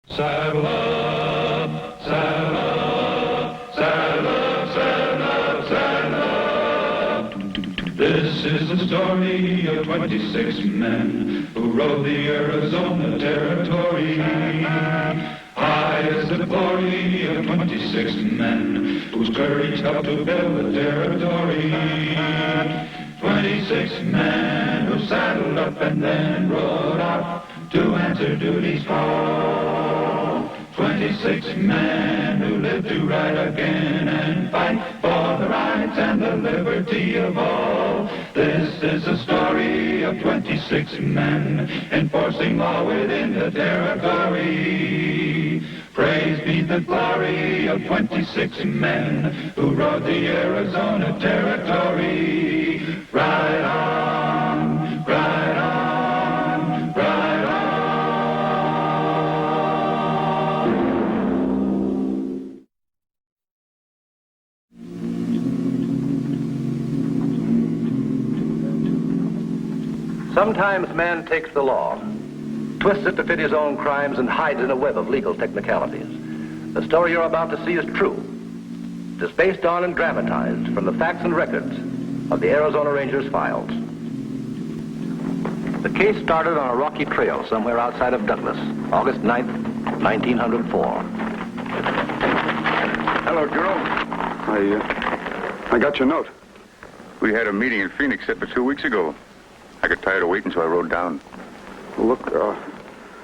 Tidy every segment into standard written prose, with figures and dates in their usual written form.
Saddle up, saddle up, saddle up, saddle up, saddle up. This is the story of 26 men who rode the Arizona Territory. High is the glory of 26 men whose courage helped to build the territory. 26 men who saddled up and then rode out to answer duty's call. 26 men who lived to ride again and fight for the rights and the liberty of all. This is the story of 26 men enforcing law within the territory. Praise be the glory of 26 men who rode the Arizona Territory. Ride on, ride on, ride on. Sometimes man takes the law, twists it to fit his own crimes, and hides in a web of legal technicalities. The story you're about to see is true. It is based on and dramatized from the facts and records of the Arizona Rangers files. The case started on a rocky trail somewhere outside of Douglas, August 9th, 1904. Hello, Joe. I got your note. We had a meeting in Phoenix set for 2 weeks ago. I got tired of waiting, so I rode down. Well, look,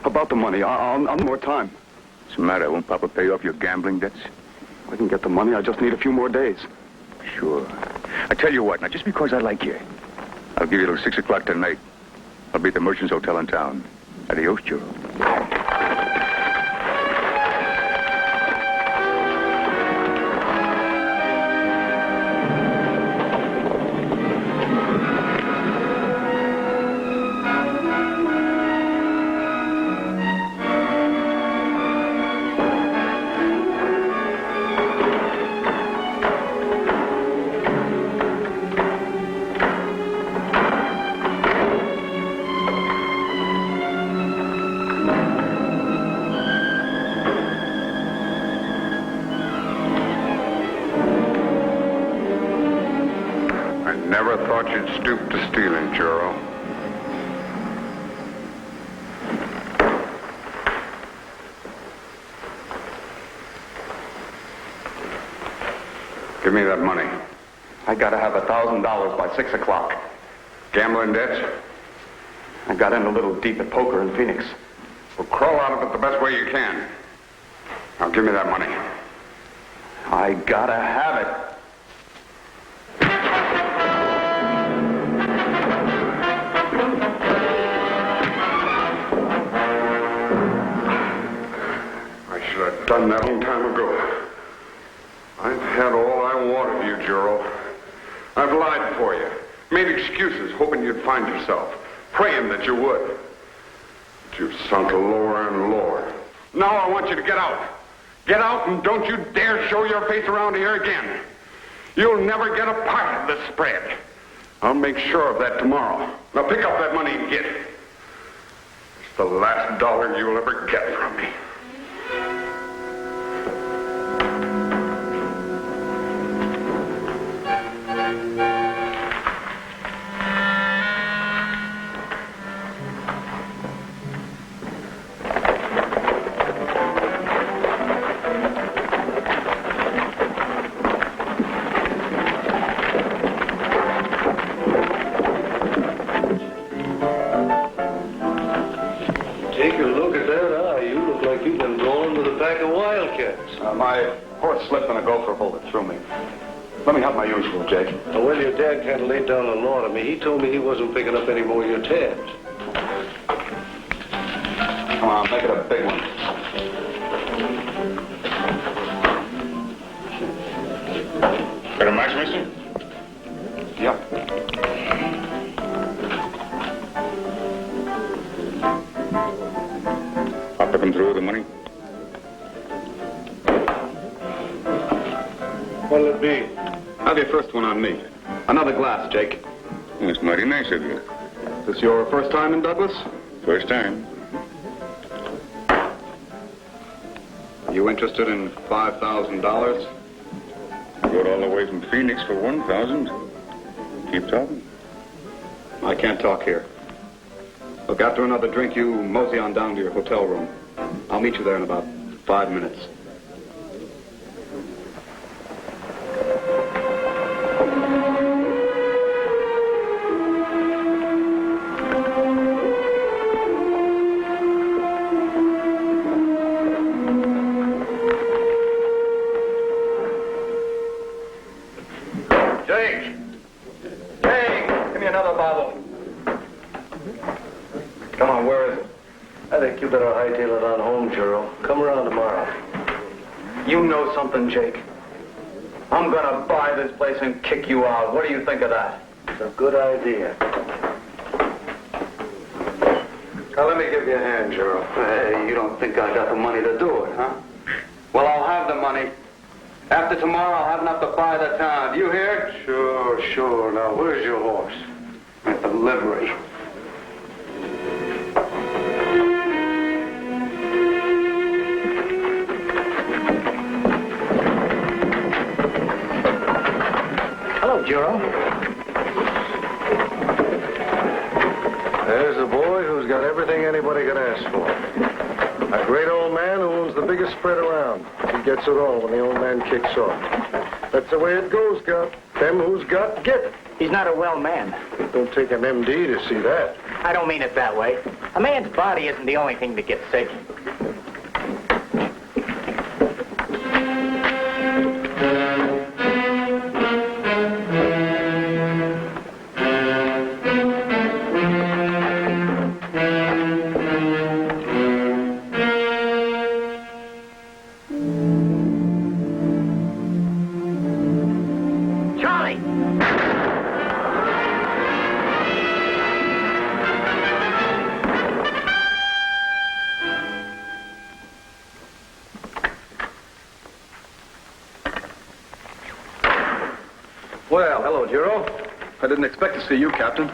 about the money, I'll need more time. What's the matter? Won't Papa pay off your gambling debts? I can get the money. I just need a few more days. Sure. I tell you what, now, just because I like you, I'll give you till 6 o'clock tonight. I'll be at the Merchant's Hotel in town. Adios, Joe. Never thought you'd stoop to stealing, Juro. Give me that money. I gotta have $1,000 by 6 o'clock. Gambling debts? I got in a little deep at poker in Phoenix. Well, crawl out of it the best way you can. Now, give me that money. I gotta have it. Done that a long time ago. I've had all I want of you, Juro. I've lied for you, made excuses, hoping you'd find yourself, praying that you would. But you've sunk lower and lower. Now I want you to get out. Get out and don't you dare show your face around here again. You'll never get a part of this spread. I'll make sure of that tomorrow. Now pick up that money and get it. It's the last dollar you'll ever get from me. My horse slipped and a gopher pulled it through me. Let me have my usual, Jake. Well, your dad kind of laid down the law to me. He told me he wasn't picking up any more of your tabs. Come on, make it a big one. Got a match, mister? Yeah. Hoppe come through with the money? What'll it be? Have your first one on me. Another glass, Jake. That's mighty nice of you. This your first time in Douglas? First time. You interested in $5,000? I rode all the way from Phoenix for 1,000. Keep talking. I can't talk here. Look, after another drink, you mosey on down to your hotel room. I'll meet you there in about 5 minutes. Come on, where is it? I think you better hightail it on home, Juro. Come around tomorrow. You know something, Jake? I'm gonna buy this place and kick you out. What do you think of that? It's a good idea. Now, let me give you a hand, Juro. Hey, you don't think I got the money to do it, huh? Well, I'll have the money. After tomorrow, I'll have enough to buy the town. Do you hear? Sure. Now, where's your horse? At the livery. Hello, Juro. There's a boy who's got everything anybody could ask for. A great old man who owns the biggest spread around. He gets it all when the old man kicks off. That's the way it goes, Gut. Them who's got, get it. He's not a well man. It don't take an MD to see that. I don't mean it that way. A man's body isn't the only thing that gets sick. Well, hello, Juro. I didn't expect to see you, Captain.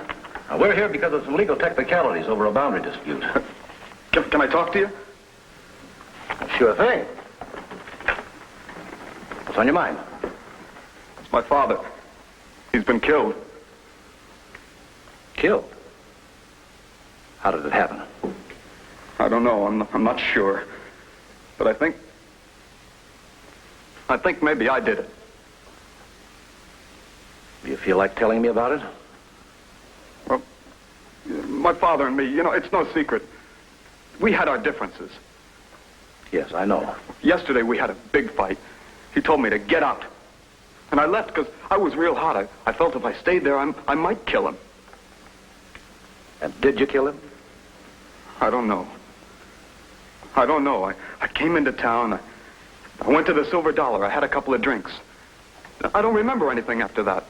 Now, we're here because of some legal technicalities over a boundary dispute. Can I talk to you? Sure thing. What's on your mind? It's my father. He's been killed. Killed? How did it happen? I don't know. I'm not sure. But I think maybe I did it. Do you feel like telling me about it? Well, my father and me, it's no secret. We had our differences. Yes, I know. Yesterday we had a big fight. He told me to get out. And I left because I was real hot. I felt if I stayed there, I might kill him. And did you kill him? I don't know. I came into town. I went to the Silver Dollar. I had a couple of drinks. I don't remember anything after that.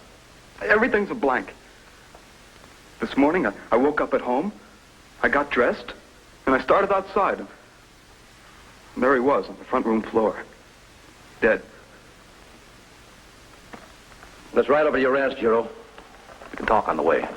Everything's a blank. This morning, I woke up at home. I got dressed. And I started outside. And there he was on the front room floor. Dead. Let's ride over to your ranch, Juro. We can talk on the way.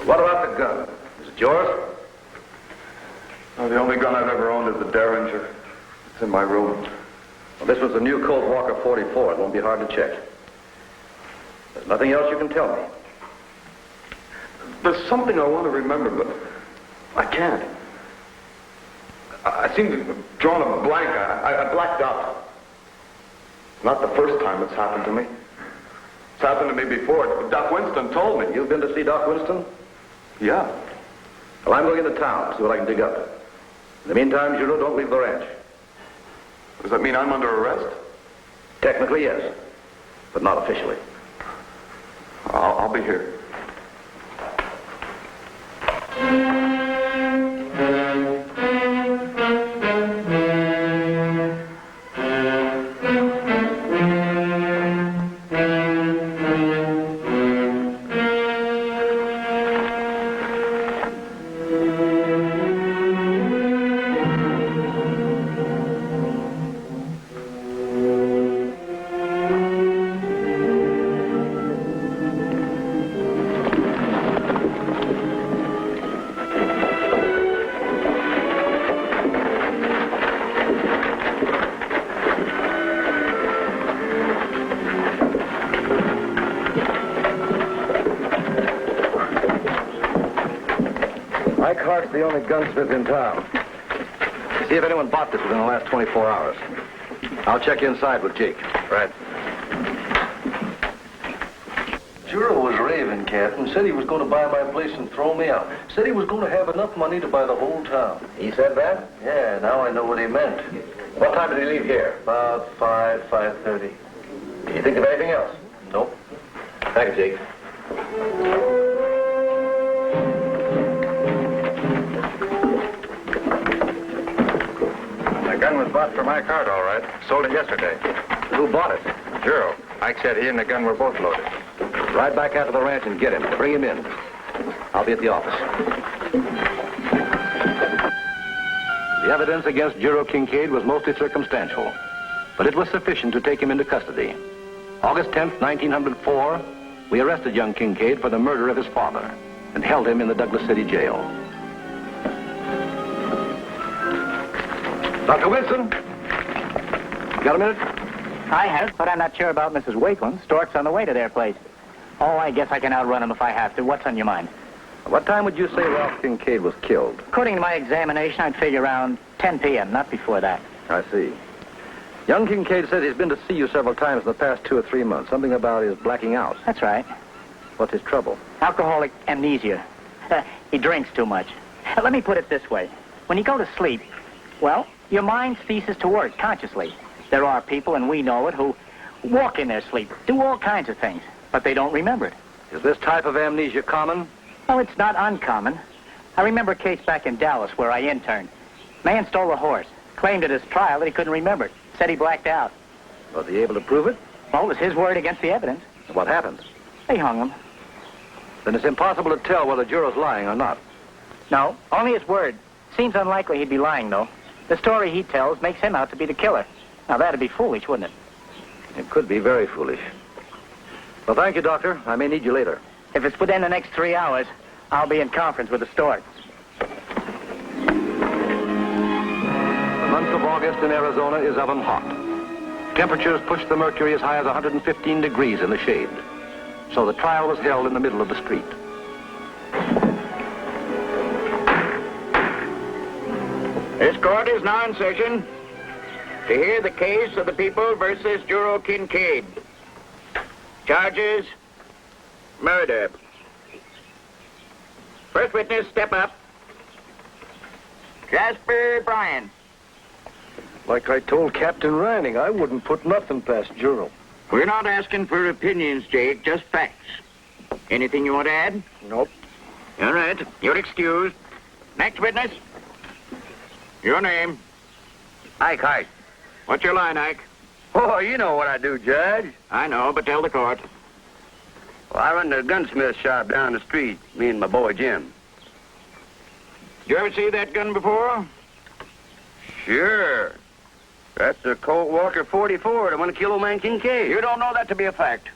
What about the gun? Is it yours? Oh, the only gun I've ever owned is the Derringer. It's in my room. Well, this was a new Colt Walker 44. It won't be hard to check. There's nothing else you can tell me. There's something I want to remember, but I can't. I seem to have drawn a blank. I blacked out. Not the first time it's happened to me. It's happened to me before. Doc Winston told me. You've been to see Doc Winston? Yeah. Well, I'm going into town, see what I can dig up. In the meantime, Juro, don't leave the ranch. Does that mean I'm under arrest? Technically, yes. But not officially. I'll be here. the only gunsmith in town. See if anyone bought this within the last 24 hours. I'll check inside with Jake. Right. Juro was raving, Captain. Said he was going to buy my place and throw me out. Said he was going to have enough money to buy the whole town. He said that? Yeah, now I know what he meant. What time did he leave here? About 5:30. Did you think of anything else? Nope. Thank you, Jake. The gun was bought for my card, all right. Sold it yesterday. Who bought it? Juro. Ike said he and the gun were both loaded. Ride back out to the ranch and get him. Bring him in. I'll be at the office. The evidence against Juro Kincaid was mostly circumstantial, but it was sufficient to take him into custody. August 10th, 1904, we arrested young Kincaid for the murder of his father and held him in the Douglas City jail. Dr. Wilson, you got a minute? I have, but I'm not sure about Mrs. Wakeland. Stork's on the way to their place. Oh, I guess I can outrun him if I have to. What's on your mind? What time would you say Ralph Kincaid was killed? According to my examination, I'd figure around 10 p.m., not before that. I see. Young Kincaid said he's been to see you several times in the past 2 or 3 months. Something about his blacking out. That's right. What's his trouble? Alcoholic amnesia. He drinks too much. Let me put it this way. When you go to sleep, well, your mind ceases to work consciously. There are people, and we know it, who walk in their sleep, do all kinds of things, but they don't remember it. Is this type of amnesia common? Oh, it's not uncommon. I remember a case back in Dallas where I interned. Man stole a horse, claimed at his trial that he couldn't remember it, said he blacked out. Was he able to prove it? Well, it was his word against the evidence. What happened? They hung him. Then it's impossible to tell whether Juro's lying or not. No, only his word. Seems unlikely he'd be lying, though. The story he tells makes him out to be the killer. Now, that'd be foolish, wouldn't it? It could be very foolish. Well, thank you, Doctor. I may need you later. If it's within the next 3 hours, I'll be in conference with the Stork. The month of August in Arizona is oven hot. Temperatures push the mercury as high as 115 degrees in the shade. So the trial was held in the middle of the street. This court is now in session to hear the case of the people versus Juro Kincaid. Charges, murder. First witness, step up. Jasper Bryan. Like I told Captain Reining, I wouldn't put nothing past Juro. We're not asking for opinions, Jake, just facts. Anything you want to add? Nope. All right, you're excused. Next witness. Your name. Ike. What's your line, Ike? Oh, you know what I do, Judge. I know, but tell the court. Well, I run the gunsmith shop down the street, me and my boy Jim. Did you ever see that gun before? Sure. That's the Colt Walker 44, the one that killed old man Kincaid. You don't know that to be a fact.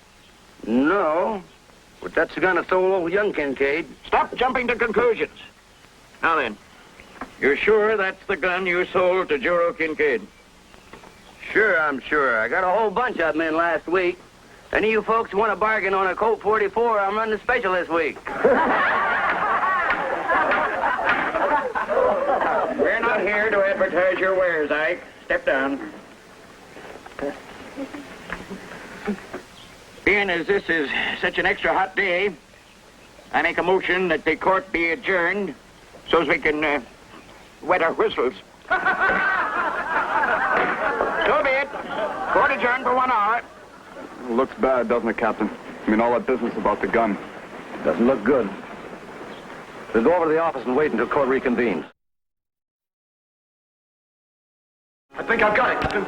No, but that's the gun that sold old young Kincaid. Stop jumping to conclusions. Now then, you're sure that's the gun you sold to Juro Kincaid? Sure, I'm sure. I got a whole bunch of them in last week. Any of you folks want a bargain on a Colt 44, I'm running the special this week. We're not here to advertise your wares, Ike. Step down. Being as this is such an extra hot day, I make a motion that the court be adjourned so as we can wet our whistles. So be it. Court adjourned for 1 hour. Looks bad, doesn't it, Captain? I mean, all that business about the gun. Doesn't look good. We'll go over to the office and wait until court reconvenes. I think I've got it, Captain.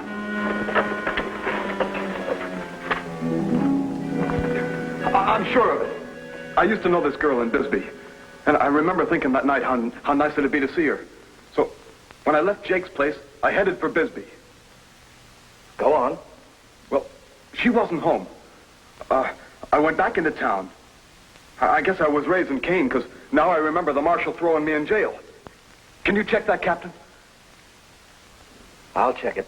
I'm sure of it. I used to know this girl in Bisbee. And I remember thinking that night how nice it'd be to see her. So, when I left Jake's place, I headed for Bisbee. Go on. Well, she wasn't home. I went back into town. I guess I was raising Cain, because now I remember the Marshal throwing me in jail. Can you check that, Captain? I'll check it.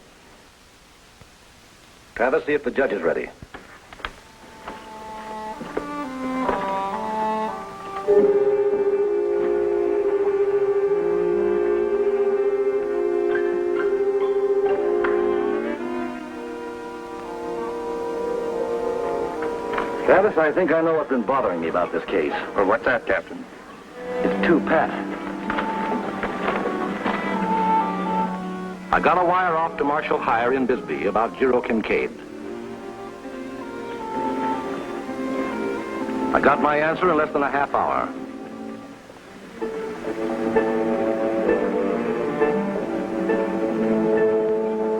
Travis, see if the judge is ready. Travis, I think I know what's been bothering me about this case. Well, what's that, Captain? It's too pat. I got a wire off to Marshal Hire in Bisbee about Juro Kincaid. I got my answer in less than a half hour.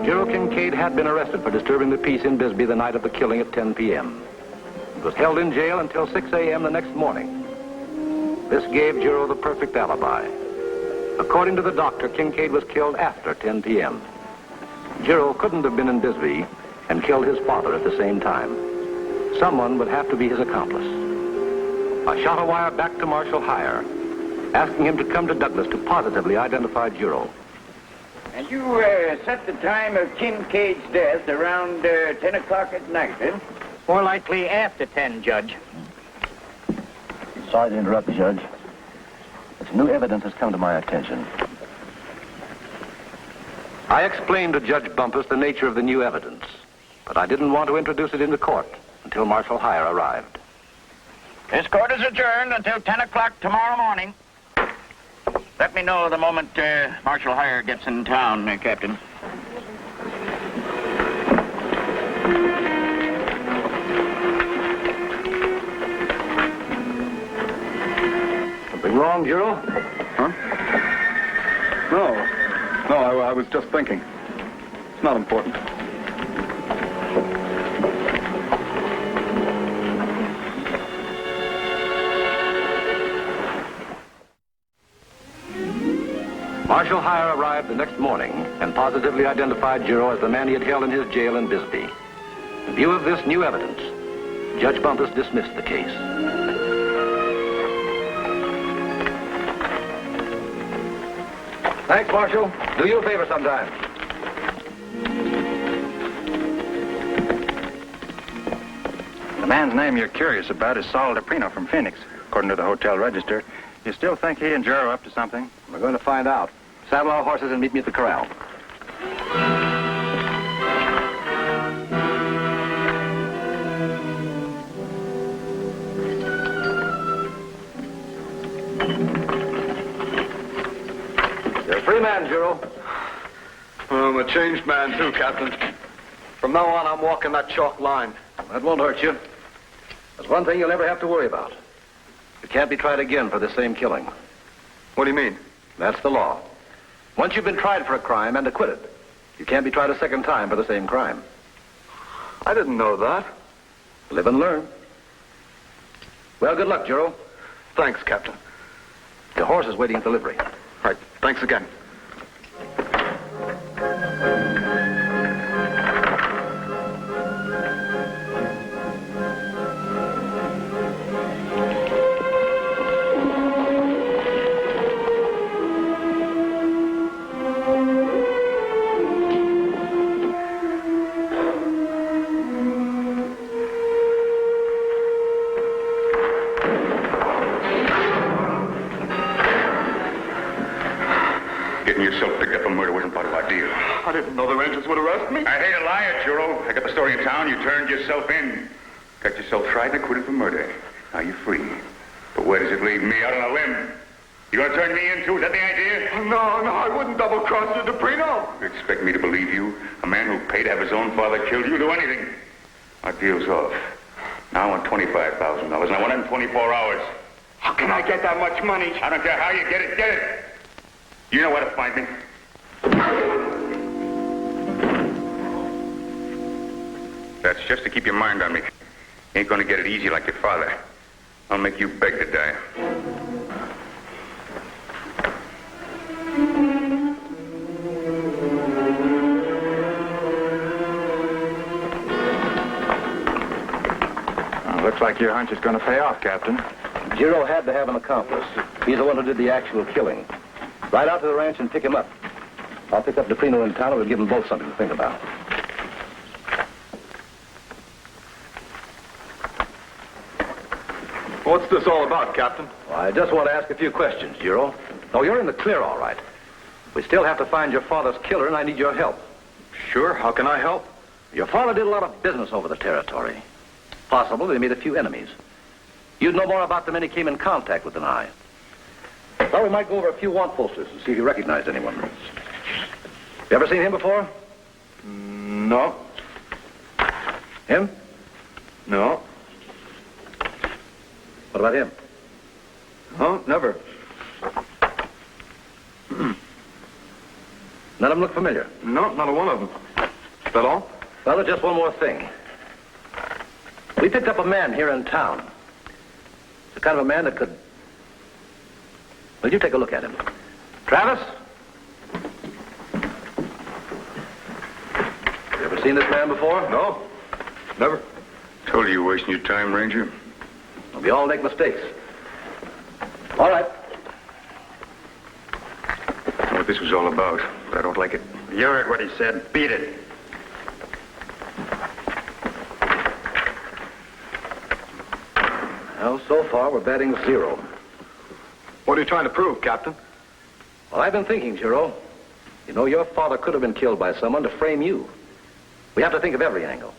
Juro Kincaid had been arrested for disturbing the peace in Bisbee the night of the killing at 10 p.m. He was held in jail until 6 a.m. the next morning. This gave Juro the perfect alibi. According to the doctor, Kincaid was killed after 10 p.m. Juro couldn't have been in Bisbee and killed his father at the same time. Someone would have to be his accomplice. I shot a wire back to Marshal Hire, asking him to come to Douglas to positively identify Juro. And you set the time of Kincaid's death around 10 o'clock at night, eh? More likely after 10, Judge. Sorry to interrupt, Judge. But some new evidence has come to my attention. I explained to Judge Bumpus the nature of the new evidence, but I didn't want to introduce it into court until Marshal Hire arrived. This court is adjourned until 10 o'clock tomorrow morning. Let me know the moment Marshal Hire gets in town, Captain. Something wrong, Juro? Huh? No, I was just thinking. It's not important. Marshal Hire arrived the next morning and positively identified Juro as the man he had held in his jail in Bisbee. In view of this new evidence, Judge Bumpus dismissed the case. Thanks, Marshal. Do you a favor sometime. The man's name you're curious about is Saul DePrino from Phoenix, according to the hotel register. You still think he and Juro are up to something? We're going to find out. Saddle our horses and meet me at the corral. You're a free man, Juro. I'm a changed man, too, Captain. From now on, I'm walking that chalk line. That won't hurt you. There's one thing you'll never have to worry about. You can't be tried again for the same killing. What do you mean? That's the law. Once you've been tried for a crime and acquitted, you can't be tried a second time for the same crime. I didn't know that. Live and learn. Well, good luck, Juro. Thanks, Captain. The horse is waiting at the livery. Right. Thanks again. Getting yourself picked up for murder wasn't part of our deal. I didn't know the Rangers would arrest me. I hate a liar, Juro. I got the story in town. You turned yourself in. Got yourself tried and acquitted for murder. Now you're free. But where does it leave me? Out on a limb? You gonna turn me in, too? Is that the idea? No, I wouldn't double-cross you, DePrino. You expect me to believe you? A man who paid to have his own father killed you? Do anything? My deal's off. Now I want $25,000, and I want it in 24 hours. How can I get that much money? I don't care how you get it. Get it! You know where to find me. That's just to keep your mind on me. You ain't gonna get it easy like your father. I'll make you beg to die. Looks like your hunch is going to pay off, Captain. Juro had to have an accomplice. He's the one who did the actual killing. Ride out to the ranch and pick him up. I'll pick up DePrino in town and we'll give them both something to think about. What's this all about, Captain? Well, I just want to ask a few questions, Juro. Oh, you're in the clear, all right. We still have to find your father's killer, and I need your help. Sure. How can I help? Your father did a lot of business over the territory. possible that he made a few enemies. You'd know more about the men he came in contact with than I. Well, we might go over a few want posters and see if you recognize anyone. You ever seen him before? No. Him? No. What about him? No, never. None of them look familiar. No, not a one of them. Is that all? Well, there's just one more thing. We picked up a man here in town. The kind of a man that could... Well, you take a look at him. Travis? You ever seen this man before? No, never. Told you you're wasting your time, Ranger. We all make mistakes. All right. I know what this was all about, but I don't like it. You heard what he said. Beat it. Well, so far, we're batting 0. What are you trying to prove, Captain? Well, I've been thinking, Giro. You know, your father could have been killed by someone to frame you. We have to think of every angle.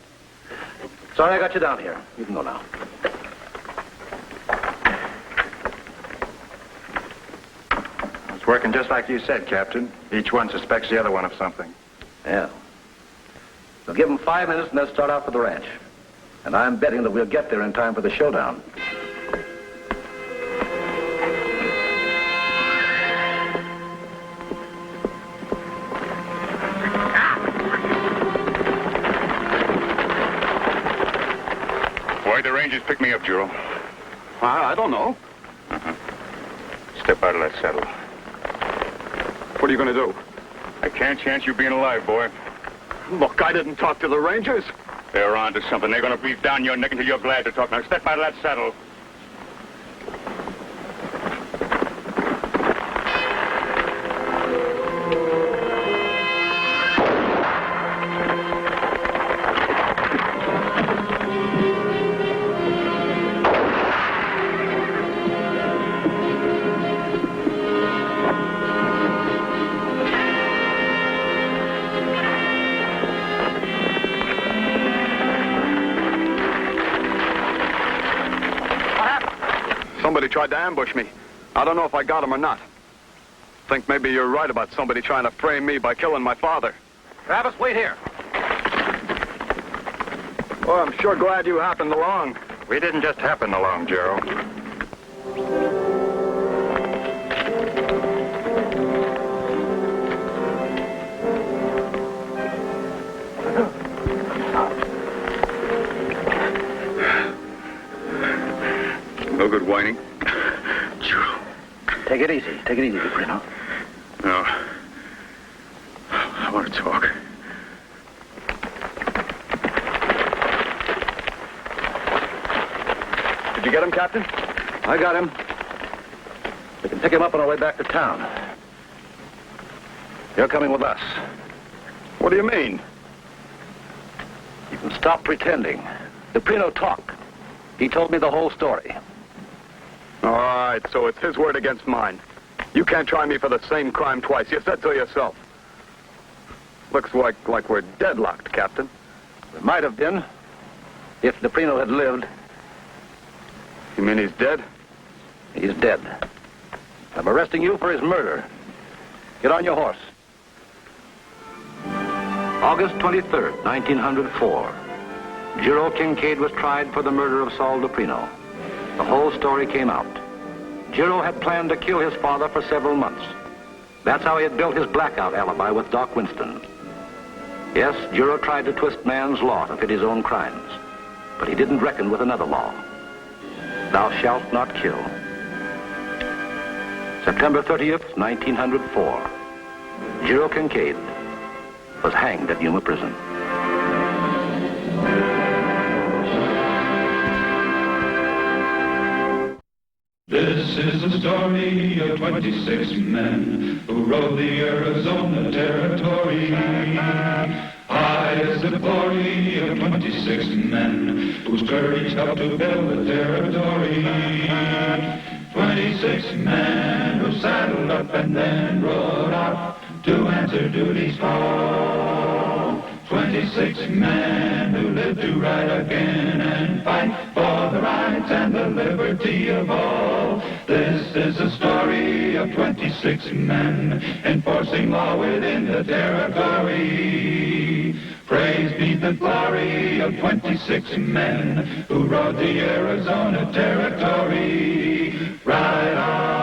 Sorry I got you down here. You can go now. It's working just like you said, Captain. Each one suspects the other one of something. Yeah. We'll give them 5 minutes and they'll start out for the ranch. And I'm betting that we'll get there in time for the showdown. Why'd the Rangers pick me up, Juro? I don't know. Step out of that saddle. What are you going to do? I can't chance you being alive, boy. Look, I didn't talk to the Rangers. They're on to something. They're going to breathe down your neck until you're glad to talk. Now step out of that saddle. Somebody tried to ambush me. I don't know if I got him or not. Think maybe you're right about somebody trying to frame me by killing my father. Travis, wait here. Well, I'm sure glad you happened along. We didn't just happen along, Gerald. No good whining. Take it easy. Take it easy, Bruno. No. I want to talk. Did you get him, Captain? I got him. We can pick him up on our way back to town. You're coming with us. What do you mean? You can stop pretending. The Prino talked. He told me the whole story. All right, so it's his word against mine. You can't try me for the same crime twice. You said so yourself. Looks like we're deadlocked, Captain. We might have been, if the Prino had lived. You mean he's dead? He's dead. I'm arresting you for his murder. Get on your horse. August 23rd, 1904. Juro Kincaid was tried for the murder of Saul DePrino. The whole story came out. Juro had planned to kill his father for several months. That's how he had built his blackout alibi with Doc Winston. Yes, Juro tried to twist man's law to fit his own crimes, but he didn't reckon with another law. Thou shalt not kill. September 30th, 1904. Juro Kincaid was hanged at Yuma Prison. This is the story of 26 men who rode the Arizona Territory. High is the glory of 26 men whose courage helped to build the territory. 26 men who saddled up and then rode out to answer duty's call. 26 men who live to ride again and fight for the rights and the liberty of all. This is a story of 26 men enforcing law within the territory. Praise be the glory of 26 men who rode the Arizona territory. Ride on.